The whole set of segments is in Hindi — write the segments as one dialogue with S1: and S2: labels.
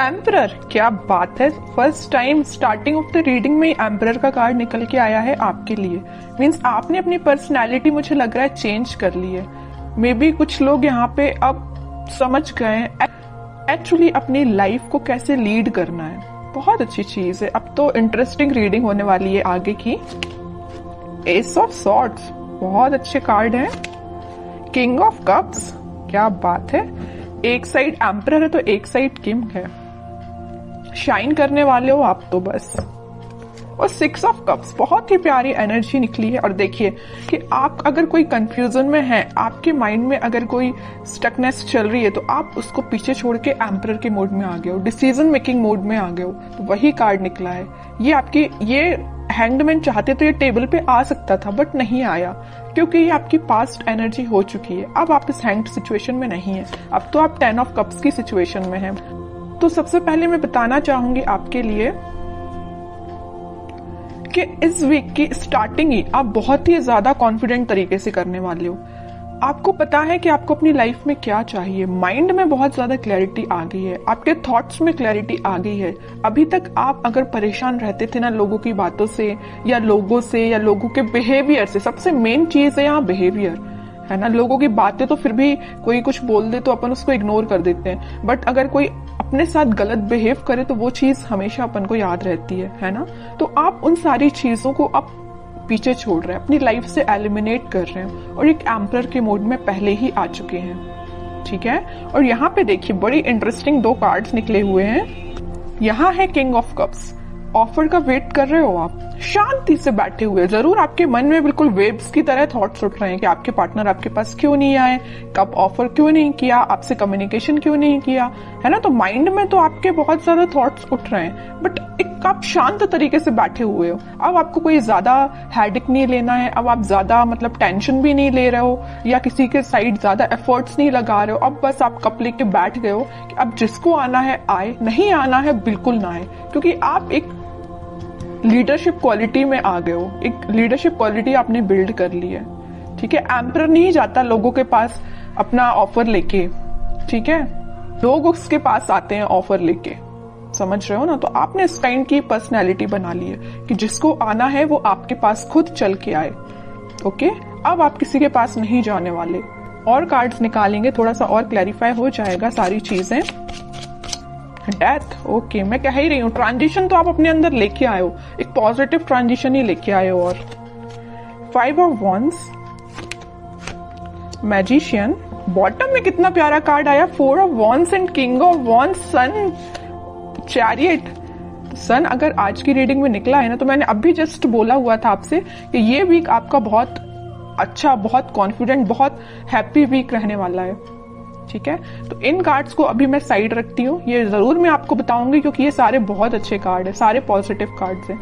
S1: एम्परर, क्या बात है। First time starting of the reading में एम्परर का कार्ड निकल के आया है आपके लिए। मीन्स आपने अपनी पर्सनैलिटी मुझे लग रहा है चेंज कर ली है। मे बी कुछ लोग यहाँ पे अब समझ गए हैं एक्चुअली अपनी लाइफ को कैसे लीड करना है। बहुत अच्छी चीज है। अब तो इंटरेस्टिंग रीडिंग होने वाली है आगे की। एस ऑफ सॉर्ड्स, बहुत अच्छे कार्ड है। किंग ऑफ कप्स, क्या बात है। एक साइड एम्परर है तो एक साइड किंग है। शाइन करने वाले हो आप तो बस। और 6 ऑफ कप्स, बहुत ही प्यारी एनर्जी निकली है। और देखिए कि आप अगर कोई कंफ्यूजन में हैं, आपके माइंड में अगर कोई स्टकनेस चल रही है, तो आप उसको पीछे छोड़ के एम्परर के मोड में आ गए हो, डिसीजन मेकिंग मोड में आ गए हो। तो वही कार्ड निकला है। ये हैंगमैन चाहते तो ये टेबल पे आ सकता था बट नहीं आया, क्योंकि ये आपकी पास्ट एनर्जी हो चुकी है। अब आप इस हैंग्ड सिचुएशन में नहीं है। अब तो आप 10 ऑफ कप्स की सिचुएशन में हैं। तो सबसे पहले मैं बताना चाहूंगी आपके लिए कि इस वीक की स्टार्टिंग ही आप बहुत ही ज्यादा कॉन्फिडेंट तरीके से करने वाले हो। आपको पता है कि आपको अपनी लाइफ में क्या चाहिए। माइंड में बहुत ज्यादा क्लैरिटी आ गई है, आपके थॉट्स में क्लैरिटी आ गई है। अभी तक आप अगर परेशान रहते थे ना लोगों की बातों से या लोगों के बिहेवियर से। सबसे मेन चीज है यहाँ बिहेवियर, है ना। लोगों की बातें तो फिर भी कोई कुछ बोल दे तो अपन उसको इग्नोर कर देते हैं, बट अगर कोई अपने साथ गलत बिहेव करे तो वो चीज हमेशा अपन को याद रहती है ना। तो आप उन सारी चीजों को अब पीछे छोड़ रहे हैं, अपनी लाइफ से एलिमिनेट कर रहे हैं और एक एम्परर के मोड में पहले ही आ चुके हैं। ठीक है। और यहाँ पे देखिए बड़ी इंटरेस्टिंग 2 कार्ड्स निकले हुए हैं। यहाँ है किंग ऑफ कप्स। ऑफर का वेट कर रहे हो आप, शांति से बैठे हुए। जरूर आपके मन में बिल्कुल वेव्स की तरह थॉट्स उठ रहे हैं कि आपके पार्टनर आपके पास क्यों नहीं आए, कब ऑफर क्यों नहीं किया, आपसे कम्युनिकेशन क्यों नहीं किया, है ना। तो माइंड में तो आपके बहुत ज्यादा थॉट्स उठ रहे हैं, बट एक आप शांत तरीके से बैठे हुए हो। अब आपको कोई ज्यादा हेडेक नहीं लेना है। अब आप ज्यादा टेंशन भी नहीं ले रहे हो या किसी के साइड ज्यादा एफर्ट्स नहीं लगा रहे हो। अब बस आप कप लेके बैठ गए हो कि अब जिसको आना है आए, नहीं आना है बिल्कुल ना आए, क्योंकि आप एक लीडरशिप क्वालिटी में आ गए हो। एक लीडरशिप क्वालिटी आपने बिल्ड कर ली है। ठीक है। एम्परर नहीं जाता लोगों के पास अपना ऑफर लेके, ठीक है। लोग उसके पास आते हैं ऑफर लेके, समझ रहे हो ना। तो आपने इस काइंड की पर्सनैलिटी बना ली है कि जिसको आना है वो आपके पास खुद चल के आए। ओके। अब आप किसी के पास नहीं जाने वाले। और कार्ड्स निकालेंगे, थोड़ा सा और क्लैरिफाई हो जाएगा सारी चीजें। Death, okay. मैं कह ही रही हूँ ट्रांजिशन तो आप अपने अंदर लेके आए हो, एक पॉजिटिव ट्रांजिशन ही लेके आए हो। और 5 ऑफ वॉन्ड्स, मैजिशियन। बॉटम में कितना प्यारा कार्ड आया, 4 of wands and king of wands, sun, chariot. Sun अगर आज की रीडिंग में निकला है ना, तो मैंने अभी जस्ट बोला हुआ था आपसे कि ये वीक आपका बहुत अच्छा, बहुत कॉन्फिडेंट, बहुत हैप्पी वीक रहने वाला है। ठीक है। तो इन कार्ड्स को अभी मैं साइड रखती हूँ। ये जरूर मैं आपको बताऊंगी क्योंकि ये सारे बहुत अच्छे कार्ड है, सारे पॉजिटिव कार्ड्स हैं।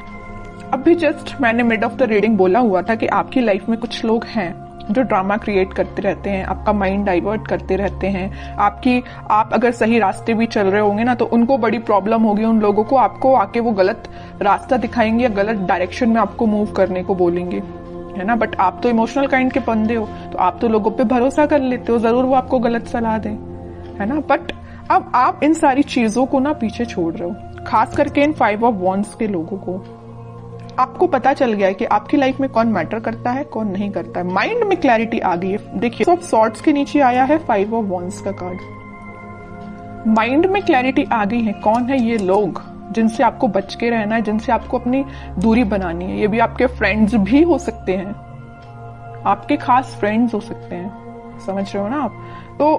S1: अभी जस्ट मैंने मिड ऑफ द रीडिंग बोला हुआ था कि आपकी लाइफ में कुछ लोग हैं जो ड्रामा क्रिएट करते रहते हैं, आपका माइंड डाइवर्ट करते रहते हैं। आप अगर सही रास्ते भी चल रहे होंगे ना, तो उनको बड़ी प्रॉब्लम होगी। उन लोगों को आपको आके वो गलत रास्ता दिखाएंगे या गलत डायरेक्शन में आपको मूव करने को बोलेंगे, है ना। बट आप तो इमोशनल काइंड के बंदे हो, तो आप तो लोगों पे भरोसा कर लेते हो, जरूर वो आपको गलत सलाह दें, है ना। बट अब आप इन सारी चीजों को ना पीछे छोड़ रहे हो, खास करके इन 5 ऑफ वॉन्ड्स के लोगों को। आपको पता चल गया है कि आपकी लाइफ में कौन मैटर करता है, कौन नहीं करता है। माइंड में क्लैरिटी आ गई है। देखिए सब सॉर्ड्स के नीचे आया है 5 ऑफ वॉन्ड्स का कार्ड। माइंड में क्लैरिटी आ गई है, कौन है ये लोग जिनसे आपको बच के रहना है, जिनसे आपको अपनी दूरी बनानी है। ये भी आपके फ्रेंड्स भी हो सकते हैं, आपके खास फ्रेंड्स हो सकते हैं, समझ रहे हो ना आप। तो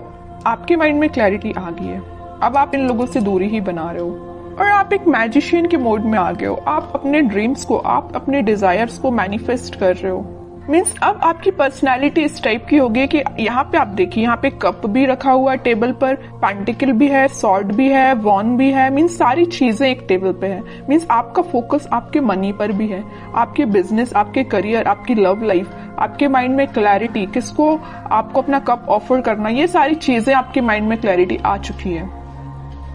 S1: आपके माइंड में क्लैरिटी आ गई है। अब आप इन लोगों से दूरी ही बना रहे हो और आप एक मैजिशियन के मोड में आ गए हो। आप अपने ड्रीम्स को, आप अपने डिजायर्स को मैनिफेस्ट कर रहे हो। मीन्स अब आपकी पर्सनैलिटी इस टाइप की होगी कि यहाँ पे आप देखिए, यहाँ पे कप भी रखा हुआ है टेबल पर, पेंटिकल भी है, सॉर्ड भी है, वॉन भी है। मीन्स सारी चीजें एक टेबल पे है। मीन्स आपका फोकस आपके मनी पर भी है, आपके बिजनेस, आपके करियर, आपकी लव लाइफ, आपके माइंड में क्लैरिटी, किसको आपको अपना कप ऑफर करना, ये सारी चीजें आपके माइंड में क्लैरिटी आ चुकी है।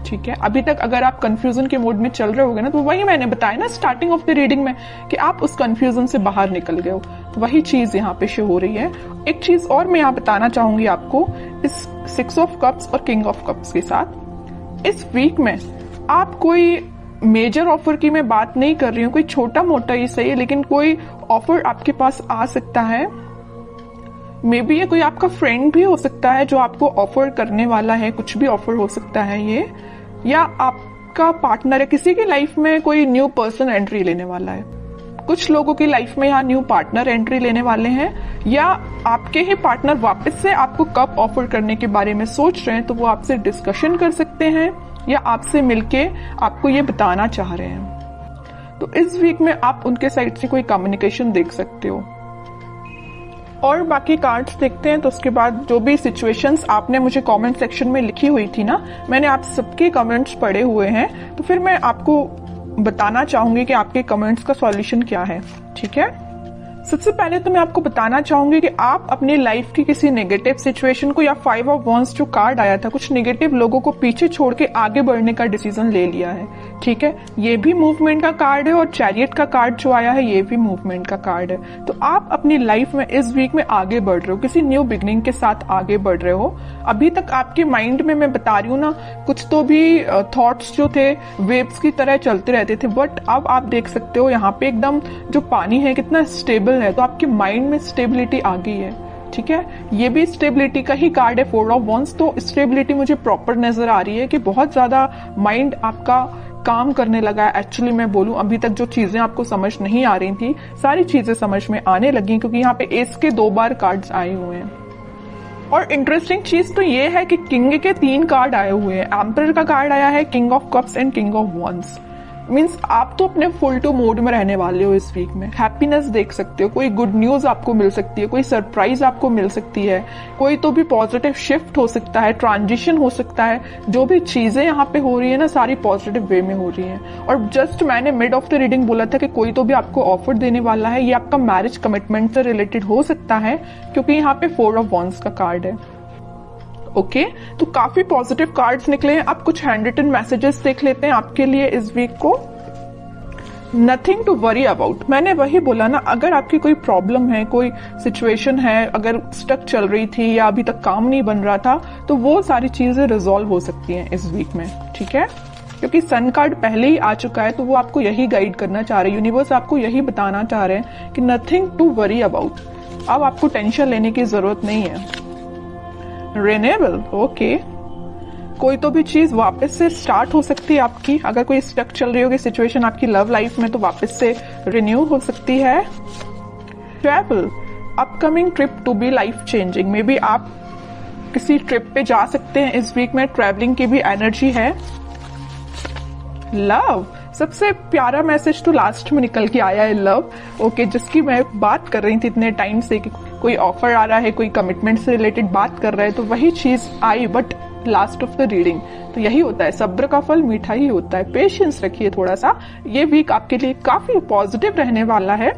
S1: ठीक है। अभी तक अगर आप कंफ्यूजन के मोड में चल रहे होगे ना, तो वही मैंने बताया ना स्टार्टिंग ऑफ द रीडिंग में कि आप उस कंफ्यूजन से बाहर निकल गए हो। तो वही चीज यहाँ पे शो हो रही है। एक चीज और मैं यहाँ बताना चाहूंगी आपको, इस 6 ऑफ कप्स और किंग ऑफ कप्स के साथ इस वीक में आप कोई मेजर ऑफर की मैं बात नहीं कर रही हूँ, कोई छोटा मोटा ही सही है, लेकिन कोई ऑफर आपके पास आ सकता है। मे बी ये कोई आपका फ्रेंड भी हो सकता है जो आपको ऑफर करने वाला है, कुछ भी ऑफर हो सकता है ये, या आपका पार्टनर है, किसी की लाइफ में कोई न्यू पर्सन एंट्री लेने वाला है। कुछ लोगों की लाइफ में यहाँ न्यू पार्टनर एंट्री लेने वाले हैं, या आपके ही पार्टनर वापस से आपको कब ऑफर करने के बारे में सोच रहे हैं, तो वो आपसे डिस्कशन कर सकते हैं या आपसे मिलके आपको ये बताना चाह रहे हैं। तो इस वीक में आप उनके साइड से कोई कम्युनिकेशन देख सकते हो। और बाकी कार्ड्स देखते हैं, तो उसके बाद जो भी सिचुएशंस आपने मुझे कमेंट सेक्शन में लिखी हुई थी ना, मैंने आप सबके कमेंट्स पढ़े हुए हैं, तो फिर मैं आपको बताना चाहूंगी कि आपके कमेंट्स का सॉल्यूशन क्या है। ठीक है, सबसे पहले तो मैं आपको बताना चाहूंगी कि आप अपनी लाइफ की किसी नेगेटिव सिचुएशन को, या 5 ऑफ वांड्स जो कार्ड आया था, कुछ नेगेटिव लोगों को पीछे छोड़ के आगे बढ़ने का डिसीजन ले लिया है। ठीक है, ये भी मूवमेंट का कार्ड है, और चैरियट का कार्ड जो आया है ये भी मूवमेंट का कार्ड है। तो आप अपनी लाइफ में इस वीक में आगे बढ़ रहे हो, किसी न्यू बिगनिंग के साथ आगे बढ़ रहे हो। अभी तक आपके माइंड में मैं बता रही हूँ ना, कुछ तो भी थॉट्स जो थे वेव्स की तरह चलते रहते थे, बट अब आप देख सकते हो यहाँ पे एकदम जो पानी है कितना स्टेबल है, तो आपके माइंड में स्टेबिलिटी आ गई है। ठीक है, ये भी स्टेबिलिटी का ही कार्ड है, 4 ऑफ वांड्स। तो स्टेबिलिटी मुझे प्रॉपर नजर आ रही है कि बहुत ज्यादा माइंड आपका काम करने लगा है। एक्चुअली मैं बोलूं, अभी तक जो चीजें आपको समझ नहीं आ रही थी, सारी चीजें समझ में आने लगी, क्योंकि यहाँ पे एस के 2 बार कार्ड्स आए हुए हैं। और इंटरेस्टिंग चीज तो ये है कि किंग के 3 कार्ड आए हुए हैं। एम्परर का कार्ड आया है, king of cups and king of wands. Means आप तो अपने फुल टू मोड में रहने वाले हो इस वीक में। हैप्पीनेस देख सकते हो, कोई गुड न्यूज आपको मिल सकती है, कोई सरप्राइज आपको मिल सकती है, कोई तो भी पॉजिटिव शिफ्ट हो सकता है, ट्रांजिशन हो सकता है। जो भी चीजें यहाँ पे हो रही है ना, सारी पॉजिटिव वे में हो रही है। और जस्ट मैंने मिड ऑफ द रीडिंग बोला था कि कोई तो भी आपको ऑफर देने वाला है, ये आपका मैरिज कमिटमेंट से रिलेटेड हो सकता है, क्योंकि यहाँ पे 4 ऑफ वांड्स का कार्ड है। ओके, तो काफी पॉजिटिव कार्ड्स निकले हैं। अब कुछ हैंड रिटन मैसेजेस देख लेते हैं आपके लिए इस वीक को। नथिंग टू वरी अबाउट, मैंने वही बोला ना, अगर आपकी कोई प्रॉब्लम है, कोई सिचुएशन है, अगर स्टक चल रही थी या अभी तक काम नहीं बन रहा था, तो वो सारी चीजें रिजॉल्व हो सकती हैं इस वीक में। ठीक है, क्योंकि सन कार्ड पहले ही आ चुका है, तो वो आपको यही गाइड करना चाह रहे हैं, यूनिवर्स आपको यही बताना चाह रहे हैं कि नथिंग टू वरी अबाउट। अब आपको टेंशन लेने की जरूरत नहीं है। रिन्यूएबल, ओके, कोई तो भी चीज वापस से स्टार्ट हो सकती है आपकी। अगर कोई स्टक चल रही होगी सिचुएशन आपकी लव लाइफ में, तो वापस से रिन्यू हो सकती है। Travel, upcoming trip to be life changing, maybe आप किसी ट्रिप पे जा सकते हैं इस वीक में, ट्रैवलिंग की भी एनर्जी है। लव, सबसे प्यारा मैसेज तो लास्ट में निकल के आया है, लव। ओके, जिसकी मैं बात कर रही थी इतने टाइम से कि कोई ऑफर आ रहा है, कोई कमिटमेंट से रिलेटेड बात कर रहा है, तो वही चीज आई, but last of the reading. तो यही होता है, सब्र का फल मीठा ही होता है। पेशेंस रखिए थोड़ा सा, ये वीक आपके लिए काफी पॉजिटिव रहने वाला है।